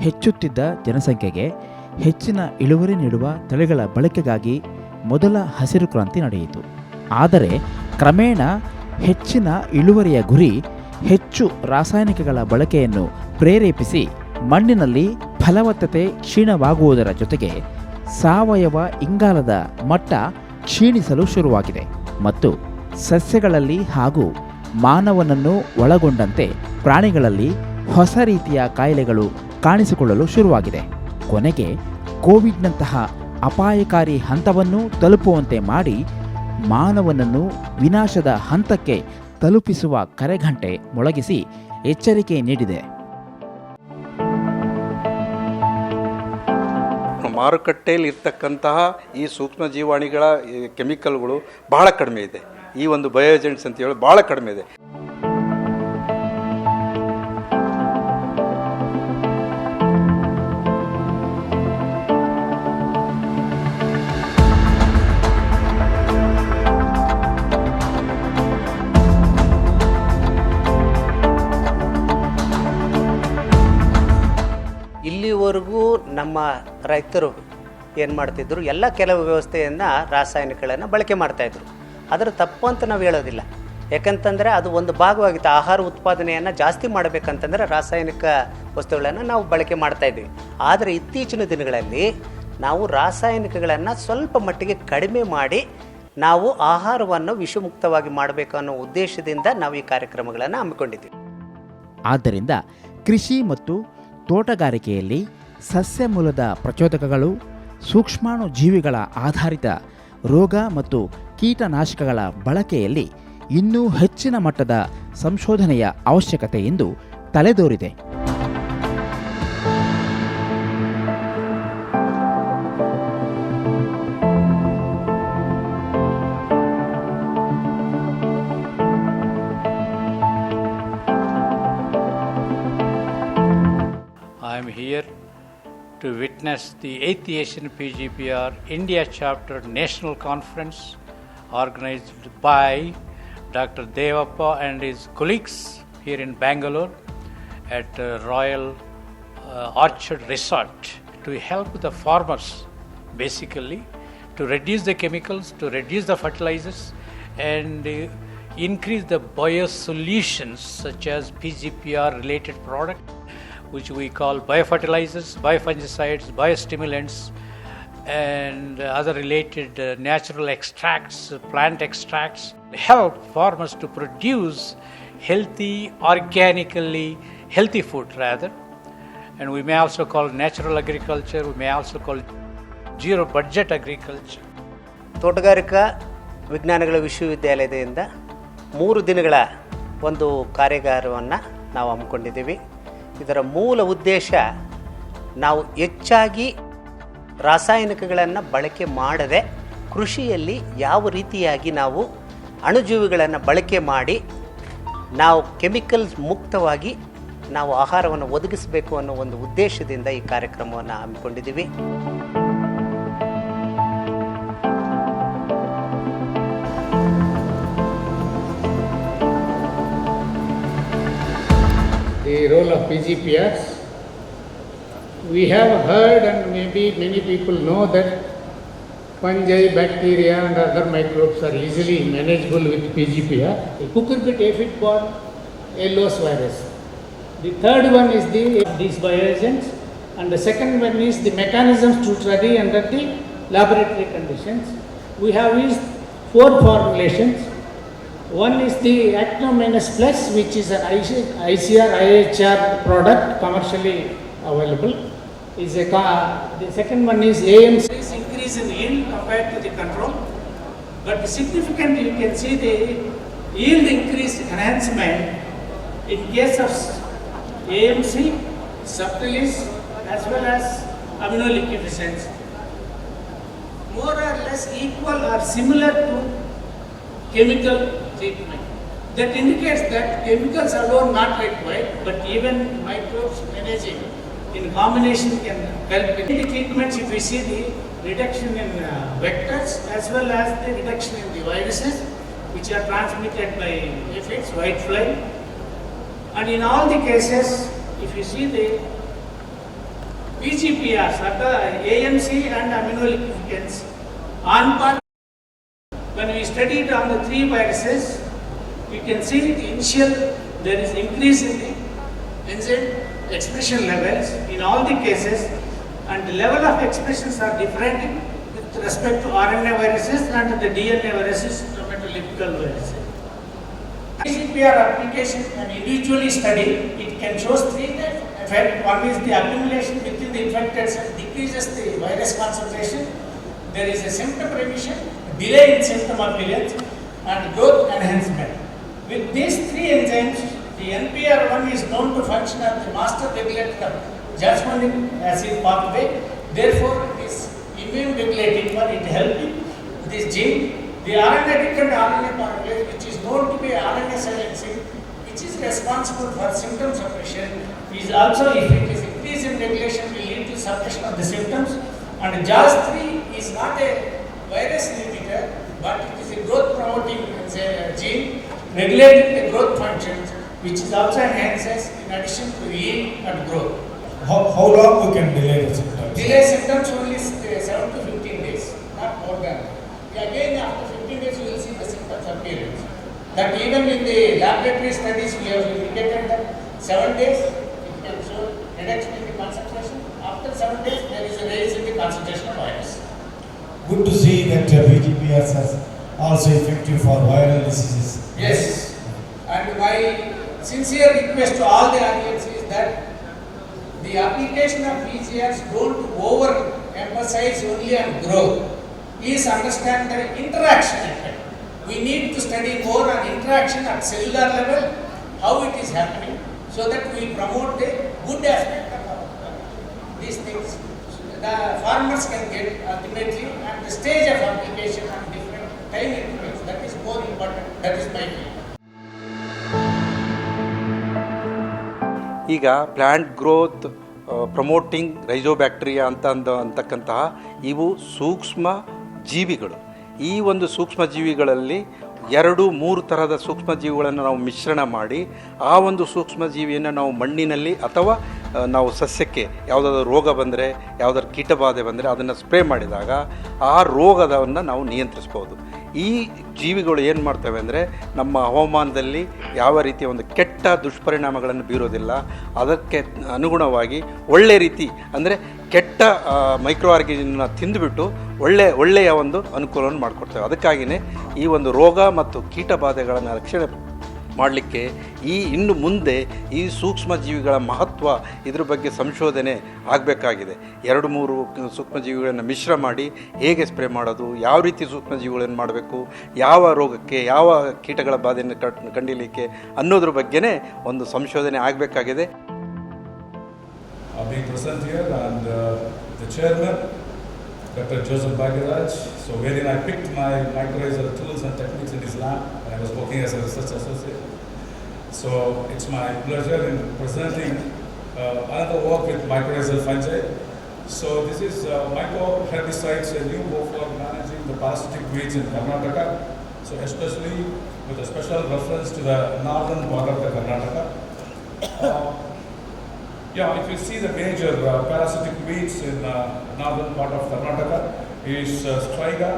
ಹೆಚ್ಚುತ್ತಿದ್ದ ಜನಸಂಖ್ಯೆಗೆ ಹೆಚ್ಚಿನ ಇಳುವರಿ ನೀಡುವ ತಳಿಗಳ ಬಳಕೆಗಾಗಿ ಮೊದಲ ಹಸಿರು ಕ್ರಾಂತಿ ನಡೆಯಿತು. ಆದರೆ ಕ್ರಮೇಣ ಹೆಚ್ಚಿನ ಇಳುವರಿಯ ಗುರಿ ಹೆಚ್ಚು ರಾಸಾಯನಿಕಗಳ ಬಳಕೆಯನ್ನು ಪ್ರೇರೇಪಿಸಿ ಮಣ್ಣಿನಲ್ಲಿ ಫಲವತ್ತತೆ ಕ್ಷೀಣವಾಗುವುದರ ಜೊತೆಗೆ ಸಾವಯವ ಇಂಗಾಲದ ಮಟ್ಟ ಕ್ಷೀಣಿಸಲು ಶುರುವಾಗಿದೆ ಮತ್ತು ಸಸ್ಯಗಳಲ್ಲಿ ಹಾಗೂ ಮಾನವನನ್ನು ಒಳಗೊಂಡಂತೆ ಪ್ರಾಣಿಗಳಲ್ಲಿ ಹೊಸ ರೀತಿಯ ಕಾಯಿಲೆಗಳು ಕಾಣಿಸಿಕೊಳ್ಳಲು ಶುರುವಾಗಿದೆ. ಕೊನೆಗೆ ಕೋವಿಡ್ನಂತಹ ಅಪಾಯಕಾರಿ ಹಂತವನ್ನು ತಲುಪುವಂತೆ ಮಾಡಿ ಮಾನವನನ್ನು ವಿನಾಶದ ಹಂತಕ್ಕೆ ತಲುಪಿಸುವ ಕರೆಗಂಟೆ ಮೊಳಗಿಸಿ ಎಚ್ಚರಿಕೆ ನೀಡಿದೆ. ಮಾರುಕಟ್ಟೆಯಲ್ಲಿ ಇರ್ತಕ್ಕಂತಹ ಈ ಸೂಕ್ಷ್ಮ ಜೀವಾಣುಗಳ ಕೆಮಿಕಲ್ಗಳು ಬಹಳ ಕಡಿಮೆ ಇದೆ. ಈ ಒಂದು ಬಯೋ ಏಜೆಂಟ್ಸ್ ಅಂತ ಹೇಳಿ ಬಹಳ ಕಡಿಮೆ ಇದೆ. ಇಲ್ಲಿವರೆಗೂ ನಮ್ಮ ರೈತರು ಏನು ಮಾಡ್ತಿದ್ರು, ಎಲ್ಲ ಕೆಲವು ವ್ಯವಸ್ಥೆಯನ್ನು ರಾಸಾಯನಿಕಗಳನ್ನು ಬಳಕೆ ಮಾಡ್ತಾಯಿದ್ರು. ಅದರ ತಪ್ಪು ಅಂತ ನಾವು ಹೇಳೋದಿಲ್ಲ. ಯಾಕಂತಂದರೆ ಅದು ಒಂದು ಭಾಗವಾಗಿತ್ತು. ಆಹಾರ ಉತ್ಪಾದನೆಯನ್ನು ಜಾಸ್ತಿ ಮಾಡಬೇಕಂತಂದರೆ ರಾಸಾಯನಿಕ ವಸ್ತುಗಳನ್ನು ನಾವು ಬಳಕೆ ಮಾಡ್ತಾಯಿದ್ವಿ. ಆದರೆ ಇತ್ತೀಚಿನ ದಿನಗಳಲ್ಲಿ ನಾವು ರಾಸಾಯನಿಕಗಳನ್ನು ಸ್ವಲ್ಪ ಮಟ್ಟಿಗೆ ಕಡಿಮೆ ಮಾಡಿ ನಾವು ಆಹಾರವನ್ನು ವಿಷಮುಕ್ತವಾಗಿ ಮಾಡಬೇಕು ಅನ್ನೋ ಉದ್ದೇಶದಿಂದ ನಾವು ಈ ಕಾರ್ಯಕ್ರಮಗಳನ್ನು ಹಮ್ಮಿಕೊಂಡಿದ್ದೀವಿ. ಆದ್ದರಿಂದ ಕೃಷಿ ಮತ್ತು ತೋಟಗಾರಿಕೆಯಲ್ಲಿ ಸಸ್ಯ ಮೂಲದ ಪ್ರಚೋದಕಗಳು, ಸೂಕ್ಷ್ಮಾಣು ಜೀವಿಗಳ ಆಧಾರಿತ ರೋಗ ಮತ್ತು ಕೀಟನಾಶಕಗಳ ಬಳಕೆಯಲ್ಲಿ ಇನ್ನೂ ಹೆಚ್ಚಿನ ಮಟ್ಟದ ಸಂಶೋಧನೆಯ ಅವಶ್ಯಕತೆ ಎಂದು ತಲೆದೋರಿದೆ. I am here to witness the 8th Asian PGPR India Chapter National Conference organized by Dr. Devappa and his colleagues here in Bangalore at Royal Orchard Resort to help the farmers basically to reduce the chemicals, to reduce the fertilizers and increase the biosolutions such as PGPR related products, which we call biofertilizers, biofungicides, biostimulants and other related natural extracts, plant extracts, help farmers to produce healthy, organically healthy food rather. And we may also call natural agriculture, we may also call zero budget agriculture. ತೋಟಗಾರಿಕಾ ವಿಜ್ಞಾನಗಳ ವಿಶ್ವವಿದ್ಯಾಲಯದಿಂದ 3 ದಿನಗಳ ಒಂದು ಕಾರ್ಯಾಗಾರವನ್ನು ನಾವು ಹಮ್ಮಿಕೊಂಡಿದ್ದೀವಿ. ಇದರ ಮೂಲ ಉದ್ದೇಶ ನಾವು ಹೆಚ್ಚಾಗಿ ರಾಸಾಯನಿಕಗಳನ್ನು ಬಳಕೆ ಮಾಡದೆ ಕೃಷಿಯಲ್ಲಿ ಯಾವ ರೀತಿಯಾಗಿ ನಾವು ಅಣುಜೀವಿಗಳನ್ನು ಬಳಕೆ ಮಾಡಿ ನಾವು ಕೆಮಿಕಲ್ಸ್ ಮುಕ್ತವಾಗಿ ನಾವು ಆಹಾರವನ್ನು ಒದಗಿಸಬೇಕು ಅನ್ನೋ ಒಂದು ಉದ್ದೇಶದಿಂದ ಈ ಕಾರ್ಯಕ್ರಮವನ್ನು ಹಮ್ಮಿಕೊಂಡಿದ್ದೀವಿ. The role of PGPRs. We have heard and maybe many people know that fungi, bacteria and other microbes are easily manageable with PGPR. The cucurbit aphid-borne yellows virus. The third one is these bioagents, and the second one is the mechanisms to study under the laboratory conditions. We have used 4 formulations. One is the Actinomynus Plus, which is an ICR IHR product commercially available. The second one is AMC. Increase in yield compared to the control, but significantly you can see the yield increase enhancement in case of AMC, subtilis as well as aminoliquidescence. More or less equal or similar to chemical treatment. That indicates that chemicals alone not required, but even microbes managing in combination can help. In the treatments, if we see the reduction in vectors as well as the reduction in the viruses which are transmitted by aphids, whitefly, and in all the cases, if you see the PGPRs are the ANC and amino lubricants on part. When we studied on the three viruses, you can see the initial there is increase in the enzyme expression levels in all the cases, and the level of expressions are different with respect to RNA viruses and the DNA viruses, chromatolytical viruses. PGPR application when individually studied, it can show three effects. One is the accumulation within the infected cell decreases the virus concentration. There is a symptom remission, delay in symptom appearance, and growth enhancement. With these three enzymes, the NPR1 is known to function as the master regulator of jasmonic acid pathway. Therefore, it is immune regulating one. It helping this gene. The RNA-dependent RNA pathway, which is known to be RNA silencing, which is responsible for symptom suppression, is also, if it is increase in regulation, will lead to suppression of the symptoms. And JAS3 is not a virus limiter, but it is a growth promoting gene regulating the growth functions, which is also enhances in addition to yield and growth. How long we can delay the symptoms? Delay symptoms only 7 to 15 days, not more than. Again, after 15 days, you will see the symptoms appearance. That even in the laboratory studies, we have indicated that 7 days, it can show reduction in the concentration. After 7 days, there is a raise in the concentration of virus. Good to see that PGPRs are also effective for viral diseases. Yes. And my sincere request to all the audience is that the application of PGRs don't over-emphasize only on growth. Please understand the interaction effect. We need to study more on interaction at cellular level, how it is happening, so that we promote the good aspect of these things. The farmers can get ultimately at the stage of application on different time intervals. That is more important. That is my view. ಈಗ plant growth promoting ರೈಜೋಬ್ಯಾಕ್ಟೀರಿಯಾ ಅಂತಕ್ಕಂತಹ ಇವು ಸೂಕ್ಷ್ಮ ಜೀವಿಗಳು. ಈ ಒಂದು ಸೂಕ್ಷ್ಮ ಜೀವಿಗಳಲ್ಲಿ 2-3 ಥರದ ಸೂಕ್ಷ್ಮ ಜೀವಿಗಳನ್ನು ನಾವು ಮಿಶ್ರಣ ಮಾಡಿ ಆ ಒಂದು ಸೂಕ್ಷ್ಮ ಜೀವಿಯನ್ನು ನಾವು ಮಣ್ಣಿನಲ್ಲಿ ಅಥವಾ ನಾವು ಸಸ್ಯಕ್ಕೆ ಯಾವುದಾದ್ರೂ ರೋಗ ಬಂದರೆ, ಯಾವುದಾದ್ರು ಕೀಟಬಾಧೆ ಬಂದರೆ ಅದನ್ನು ಸ್ಪ್ರೇ ಮಾಡಿದಾಗ ಆ ರೋಗದವನ್ನು ನಾವು ನಿಯಂತ್ರಿಸ್ಬೋದು. ಈ ಜೀವಿಗಳು ಏನು ಮಾಡ್ತವೆ ಅಂದರೆ ನಮ್ಮ ಹವಾಮಾನದಲ್ಲಿ ಯಾವ ರೀತಿಯ ಒಂದು ಕೆಟ್ಟ ದುಷ್ಪರಿಣಾಮಗಳನ್ನು ಬೀರೋದಿಲ್ಲ. ಅದಕ್ಕೆ ಅನುಗುಣವಾಗಿ ಒಳ್ಳೆ ರೀತಿ ಅಂದರೆ ಕೆಟ್ಟ ಮೈಕ್ರೋ ಆರ್ಗಾನಿಸಮ್ನ ತಿಂದುಬಿಟ್ಟು ಒಳ್ಳೆಯ ಒಂದು ಅನುಕೂಲವನ್ನು ಮಾಡಿಕೊಡ್ತೇವೆ. ಅದಕ್ಕಾಗಿಯೇ ಈ ಒಂದು ರೋಗ ಮತ್ತು ಕೀಟಬಾಧೆಗಳನ್ನು ರಕ್ಷಣೆ ಮಾಡಲಿಕ್ಕೆ ಇನ್ನು ಮುಂದೆ ಈ ಸೂಕ್ಷ್ಮ ಜೀವಿಗಳ ಮಹತ್ವ ಇದ್ರ ಬಗ್ಗೆ ಸಂಶೋಧನೆ ಆಗಬೇಕಾಗಿದೆ. 2-3 ಸೂಕ್ಷ್ಮ ಜೀವಿಗಳನ್ನು ಮಿಶ್ರ ಮಾಡಿ ಹೇಗೆ ಸ್ಪ್ರೇ ಮಾಡೋದು, ಯಾವ ರೀತಿ ಸೂಕ್ಷ್ಮ ಜೀವಿಗಳನ್ನು ಮಾಡಬೇಕು, ಯಾವ ರೋಗಕ್ಕೆ ಯಾವ ಕೀಟಗಳ ಬಾಧೆಯನ್ನು ಕಂಡಿಲಿಕ್ಕೆ ಅನ್ನೋದ್ರ ಬಗ್ಗೆನೇ ಒಂದು ಸಂಶೋಧನೆ ಆಗಬೇಕಾಗಿದೆ. Being present here and the chairman, Dr. Joseph Bhagiraj, so wherein I picked my mycorrhizal tools and techniques in his lab and I was working as a research associate. So it's my pleasure in presenting another work with mycorrhizal fungi. So this is mycoherbicides, a new move for managing the parasitic weeds in Karnataka. So especially with a special reference to the northern part of the Karnataka. If you see the major parasitic weeds in northern part of Karnataka is striga.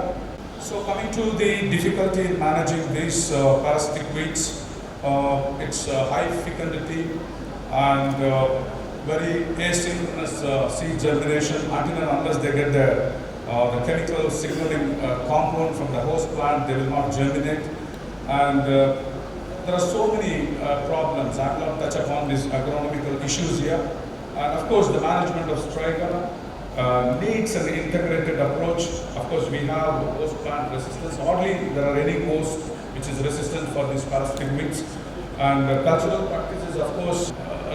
So coming to the difficulty in managing these parasitic weeds, it's high fecundity and very asynchronous seed germination until and unless they get the chemical signaling compound from the host plant, they will not germinate. And there are so many problems. I will not touch upon these agronomical issues here. And of course, the management of striga needs an integrated approach. Of course, we have host plant resistance. Hardly there are any host which is resistant for these parasitic weeds. And cultural practices, of course,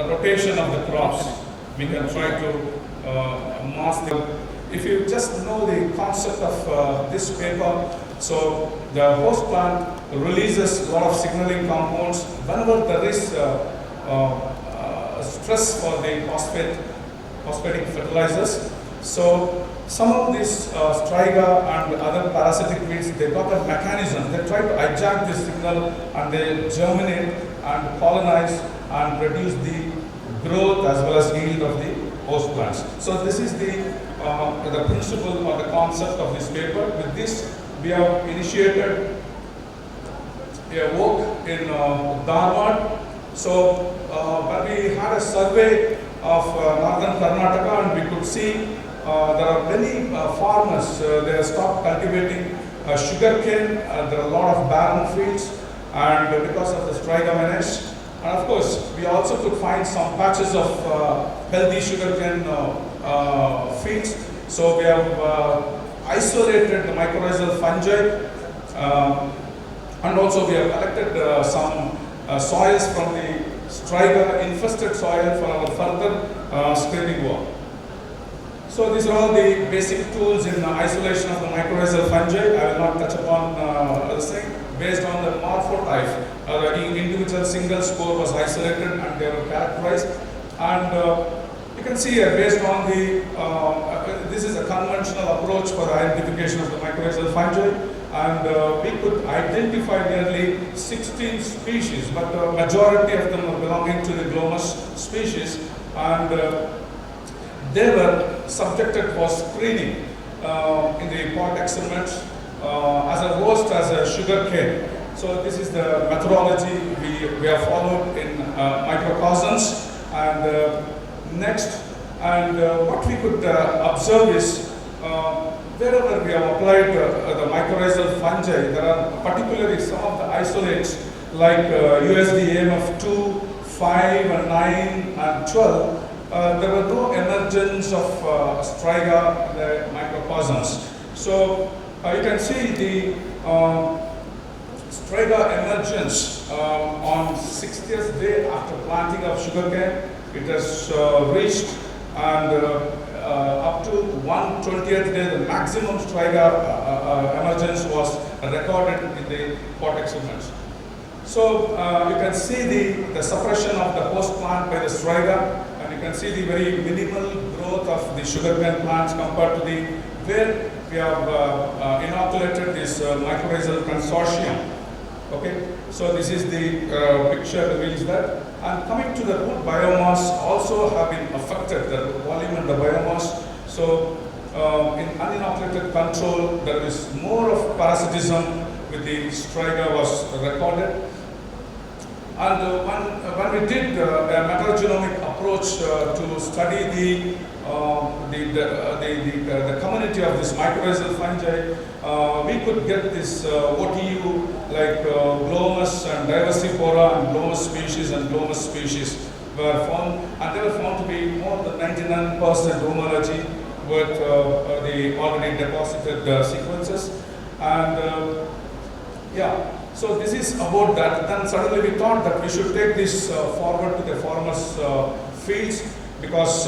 a rotation of the crops. We can try to mask them. If you just know the concept of this paper, so the host plant releases a lot of signaling compounds whenever there is stress for the phosphatic fertilizers. So some of these striga and other parasitic weeds, they got a mechanism. They try to hijack this signal and they germinate and pollinize and reduce the growth as well as yield of the host plants. So this is the principle or the concept of this paper. With this, we have initiated a work in Dharwad. So when we had a survey of northern Karnataka, and we could see there are many farmers, they have stopped cultivating sugarcane. There are a lot of barren fields, and because of the striga menace. And of course, we also could find some patches of healthy sugarcane fields. So we have isolated the mycorrhizal fungi, and also we have collected some soils from the striga infested soil for our further screening work. So these are all the basic tools in isolation of the mycorrhizal fungi. I will not touch upon this thing. Based on the morphotype, the individual single spore was isolated and they were characterized. And you can see based on the, this is a conventional approach for the identification of the mycorrhizal fungi. And we could identify nearly 16 species, but the majority of them are belonging to the glomus species. And they were subjected for screening in the pot experiments as a roast as a sugar cane. So this is the methodology we have followed in microcosms. And next, and what we could observe is wherever we have applied the mycorrhizal fungi, there are particularly some of the isolates like USD aim of 2, 5, and 9, and 12. There were no emergence of striga in the microcosms. So you can see the striga emergence on 60th day after planting of sugarcane. It has reached, and up to 120th day, the maximum striga emergence was recorded in the pot experiments. So you can see the suppression of the host plant by the striga, and you can see the very minimal growth of the sugarcane plants compared to the where we have inoculated this mycorrhizal consortium. Okay, so this is the picture reveals that. And coming to the root biomass also have been affected, the volume and the biomass. So in uninoculated control, there is more of parasitism with the striga was recorded. And when we did a metagenomic approach to study the community of this mycorrhizal fungi, we could get this OTU like glomus and diversiflora and glomus species were found, and they were found to be more than 99% homology with the already deposited sequences. And yeah. So this is about that. Then suddenly we thought that we should take this forward to the farmers' fields, because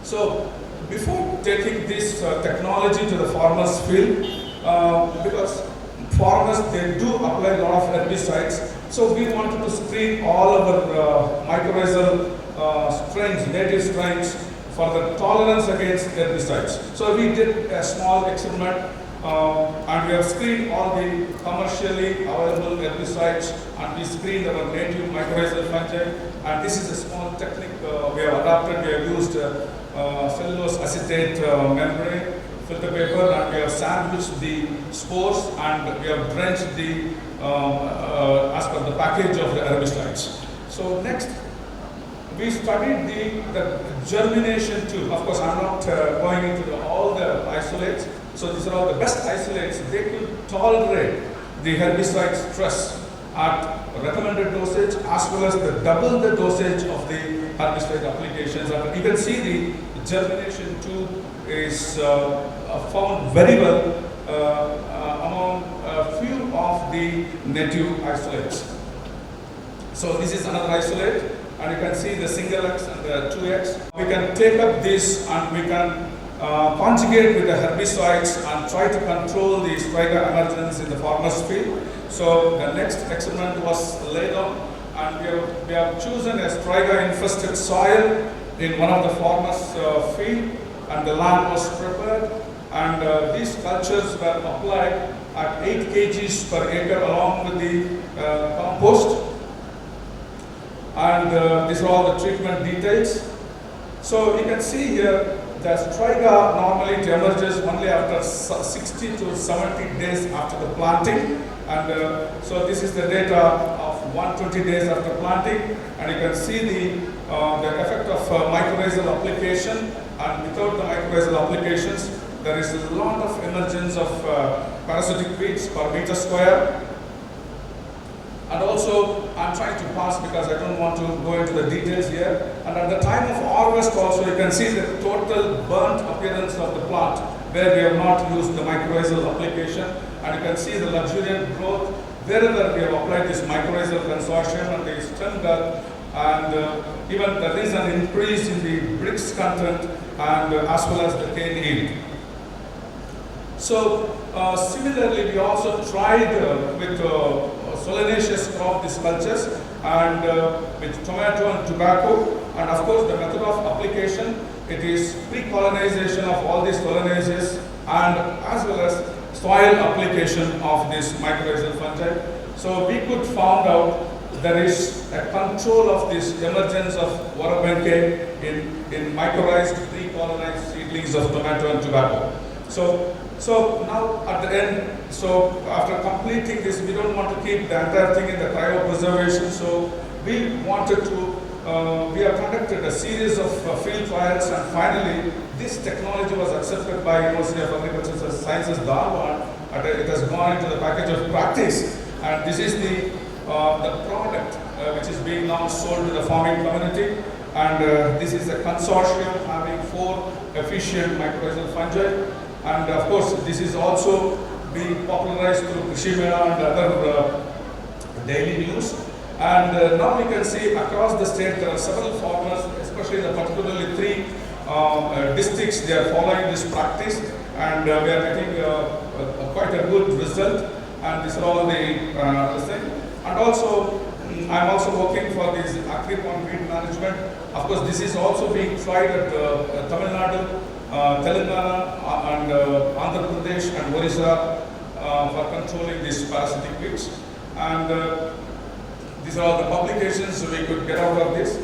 so before taking this technology to the farmers' field, because farmers, they do apply a lot of herbicides, so we wanted to screen all our mycorrhizal strains, native strains, for the tolerance against herbicides. So we did a small experiment. And we have screened all the commercially available herbicides, and we screened our native mycorrhizal fungi. And this is a small technique we have adopted. We have used cellulose acetate membrane filter paper, and we have sandwiched the spores, and we have drenched the as per the package of the herbicides. So next, we studied the germination too. Of course, I'm not going into all the isolates. So these are all the best isolates. They could tolerate the herbicide stress at recommended dosage, as well as double the dosage of the herbicide applications. And you can see the germination too is found very well among a few of the native isolates. So this is another isolate, and you can see the single X and the 2X. We can take up this and we can conjugate with the herbicides and try to control the striga emergence in the farmer's field. So the next experiment was laid on, and we have chosen a striga infested soil in one of the farmer's field, and the land was prepared, and these cultures were applied at 8 kgs per acre along with the compost. And these are all the treatment details. So you can see here that striga normally it emerges only after 60 to 70 days after the planting, and so this is the data of 120 days after planting, and you can see the effect of mycorrhizal application, and without the mycorrhizal applications there is a lot of emergence of parasitic weeds per meter square. And also, I'm trying to pass because I don't want to go into the details here. And at the time of harvest also, you can see the total burnt appearance of the plant where we have not used the mycorrhizal application. And you can see the luxuriant growth wherever we have applied this mycorrhizal consortium and the stem girth. And even there is an increase in the bricks content and as well as the cane yield. So similarly, we also tried with solanaceous crop these cultures and with tomato and tobacco, and of course the method of application, it is pre-colonization of all these solanaceous and as well as soil application of this mycorrhizal fungi. So we could find out there is a control of this emergence of Warabenke in mycorrhized pre-colonized seedlings of tomato and tobacco. So now at the end, so after completing this, we don't want to keep the entire thing in the cryopreservation. So we wanted to, we have conducted a series of field trials, and finally this technology was accepted by University of Agricultural Sciences, Dharwad, and it has gone into the package of practice. And this is the product which is being now sold to the farming community. And this is a consortium having 4 efficient mycorrhizal fungi. And of course, this is also being popularized through Krishi and other daily news. And now we can see across the state there are several farmers, especially in the particularly 3 districts, they are following this practice, and we are getting quite a good result. And these are all the thing. And also, I'm also working for this agri-pond weed management. Of course, this is also being tried at Tamil Nadu, Telangana and Andhra Pradesh and Orissa for controlling these parasitic weeds. And these are all the publications we could get out of this.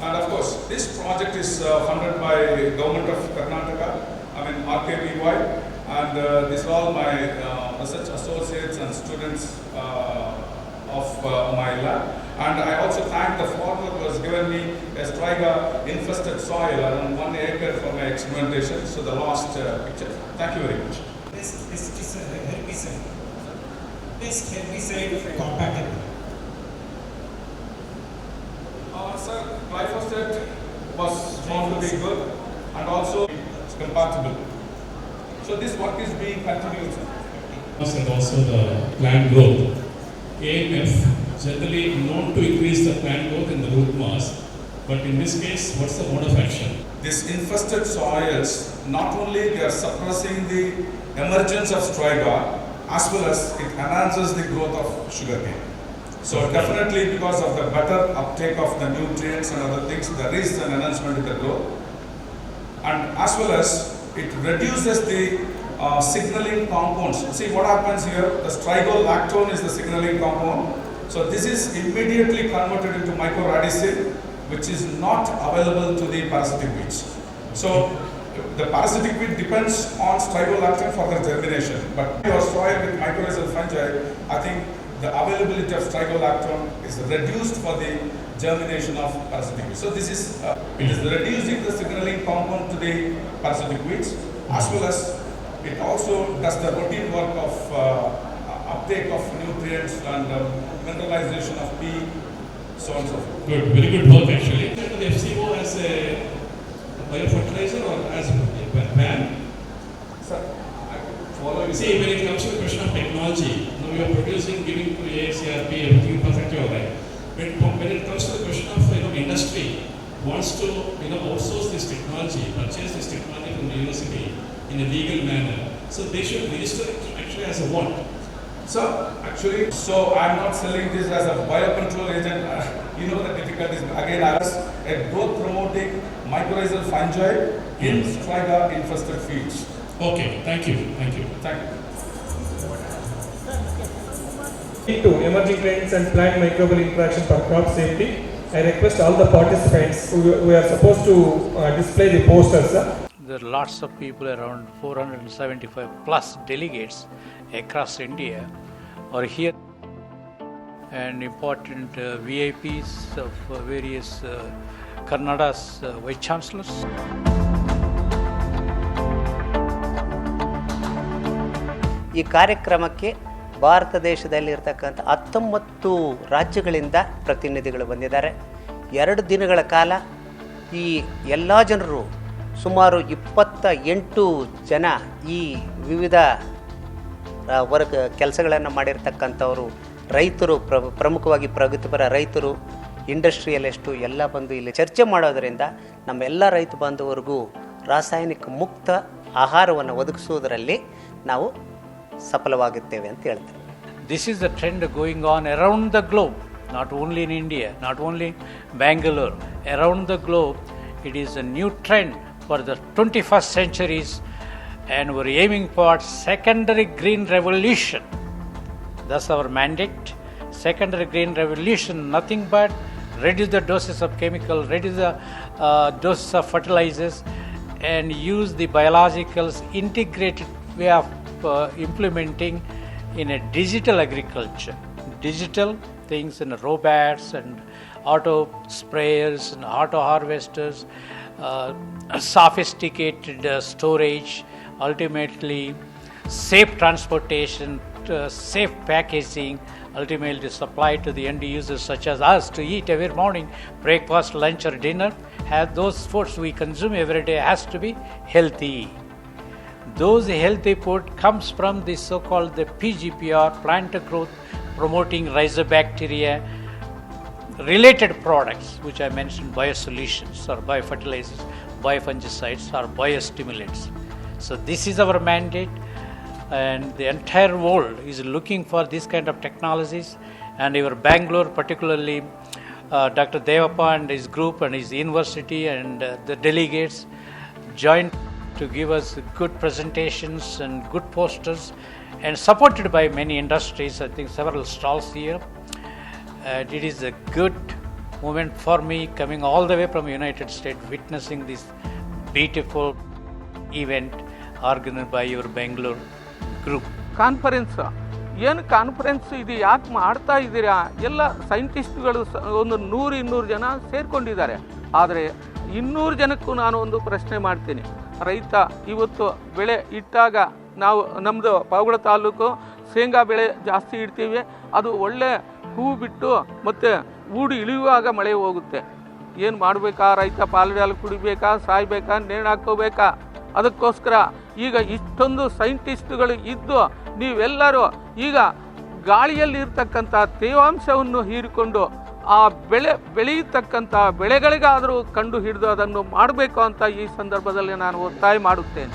And of course, this project is funded by Government of Karnataka, I mean RKBY, and these are all my research associates and students of my lab. And I also thank the farmer who has given me a striga infested soil around 1 acre for my experimentation. So the last picture. Thank you very much. Best herbicide. Best herbicide compatible. Sir, glyphosate was found to be good and also it's compatible. So this work is being continued. And also the plant growth. AMF generally known to increase the plant growth in the root mass, but in this case, what's the mode of action? These infested soils, not only they are suppressing the emergence of striga, as well as it enhances the growth of sugarcane. So definitely because of the better uptake of the nutrients and other things, there is an enhancement in the growth. And as well as it reduces the signaling compounds. See what happens here, the strigolactone is the signaling compound. So this is immediately converted into mycorrhizal, which is not available to the parasitic weeds. So the parasitic weed depends on strigolactone for the germination. But your soil with mycorrhizal fungi, I think the availability of strigolactone is reduced for the germination of parasitic weeds. So this is, it is reducing the signaling compound to the parasitic weeds, as well as it also does the routine work of uptake of nutrients and mineralization of P, so on and so forth. Good, very good work actually. The FCO as a biofertilizer or as a ban? Sir, I follow you. See, when it comes to the question of technology, now you are producing, giving to ACRP, everything perfectly alright. When it comes to the question of industry wants to outsource this technology, purchase this technology from the university in a legal manner, so they should register it actually as a what? So actually, so I'm not selling this as a biocontrol agent. You know the difficulties. Again, I was a growth promoting mycorrhizal fungi in striga infested fields. Okay, thank you. Thank you. Emerging trends and plant microbial interaction for crop safety. I request all the participants who are supposed to display the posters. There are lots of people, around 475 plus delegates across India are here, and important VIPs of various Karnataka's Vice Chancellors. ಈ ಕಾರ್ಯಕ್ರಮಕ್ಕೆ ಭಾರತ ದೇಶದಲ್ಲಿರ್ತಕ್ಕಂಥ 19 ರಾಜ್ಯಗಳಿಂದ ಪ್ರತಿನಿಧಿಗಳು ಬಂದಿದ್ದಾರೆ. 2 ದಿನಗಳ ಕಾಲ ಈ ಎಲ್ಲ ಜನರು ಸುಮಾರು 28 ಜನ ಈ ವಿವಿಧ ವರ್ಗ ಕೆಲಸಗಳನ್ನು ಮಾಡಿರ್ತಕ್ಕಂಥವರು, ರೈತರು, ಪ್ರಮುಖವಾಗಿ ಪ್ರಗತಿಪರ ರೈತರು, ಇಂಡಸ್ಟ್ರಿಯಲಿಸ್ಟು ಎಲ್ಲ ಬಂದು ಇಲ್ಲಿ ಚರ್ಚೆ ಮಾಡೋದರಿಂದ ನಮ್ಮೆಲ್ಲ ರೈತ ಬಾಂಧವರಿಗೂ ರಾಸಾಯನಿಕ ಮುಕ್ತ ಆಹಾರವನ್ನು ಒದಗಿಸುವುದರಲ್ಲಿ ನಾವು ಸಫಲವಾಗುತ್ತೇವೆ ಅಂತ ಹೇಳ್ತಾರೆ. This is the trend going on around the globe, not only in India, not only Bangalore, around the globe. It is a new trend for the 21st centuries, and we're aiming for secondary green revolution. That's our mandate. Secondary green revolution, nothing but reduce the doses of chemical, reduce the doses of fertilizers, and use the biologicals integrated way of implementing in a digital agriculture. Digital things in robots and auto sprayers and auto harvesters, sophisticated storage, ultimately safe transportation, safe packaging, ultimately supply to the end users such as us to eat every morning, breakfast, lunch or dinner. Have those foods we consume every day has to be healthy. Those healthy food comes from the so-called the PGPR, plant growth promoting rhizobacteria related products, which I mentioned, biosolutions or biofertilizers, biofungicides or biostimulants. So this is our mandate, and the entire world is looking for this kind of technologies, and our Bangalore, particularly Dr. Devappa and his group and his university and the delegates joined to give us good presentations and good posters, and supported by many industries. I think several stalls here. It is a good moment for me coming all the way from United States, witnessing this beautiful event organized by your Bangalore group. Conference ಇದು ಯಾಕೆ ಮಾಡ್ತಾ ಇದ್ದೀರಾ? ಎಲ್ಲ ಸೈಂಟಿಸ್ಟ್ಗಳು ಒಂದು 100-200 ಜನ ಸೇರಿಕೊಂಡಿದ್ದಾರೆ. ಆದರೆ 200 ಜನಕ್ಕೂ ನಾನು ಒಂದು ಪ್ರಶ್ನೆ ಮಾಡ್ತೀನಿ. ರೈತ ಇವತ್ತು ಬೆಳೆ ಇಟ್ಟಾಗ ನಾವು ನಮ್ಮದು ಪಾವಗಡ ತಾಲೂಕು ಶೇಂಗಾ ಬೆಳೆ ಜಾಸ್ತಿ ಇಡ್ತೀವಿ. ಅದು ಒಳ್ಳೆ ಹೂ ಬಿಟ್ಟು ಮತ್ತು ಊಡಿ ಇಳಿಯುವಾಗ ಮಳೆ ಹೋಗುತ್ತೆ. ಏನು ಮಾಡಬೇಕಾ? ರೈತ ಪಾಲ್ಡಾಲು ಕುಡಿಬೇಕಾ, ಸಾಯ್ಬೇಕಾ, ನೇಣು ಹಾಕ್ಕೋಬೇಕಾ? ಅದಕ್ಕೋಸ್ಕರ ಈಗ ಇಷ್ಟೊಂದು ಸೈಂಟಿಸ್ಟ್ಗಳು ಇದ್ದು ನೀವೆಲ್ಲರೂ ಈಗ ಗಾಳಿಯಲ್ಲಿರ್ತಕ್ಕಂಥ ತೇವಾಂಶವನ್ನು ಹೀರಿಕೊಂಡು ಆ ಬೆಳೆಯತಕ್ಕಂಥ ಬೆಳೆಗಳಿಗಾದರೂ ಕಂಡು ಹಿಡಿದು ಅದನ್ನು ಮಾಡಬೇಕು ಅಂತ ಈ ಸಂದರ್ಭದಲ್ಲಿ ನಾನು ಒತ್ತಾಯ ಮಾಡುತ್ತೇನೆ.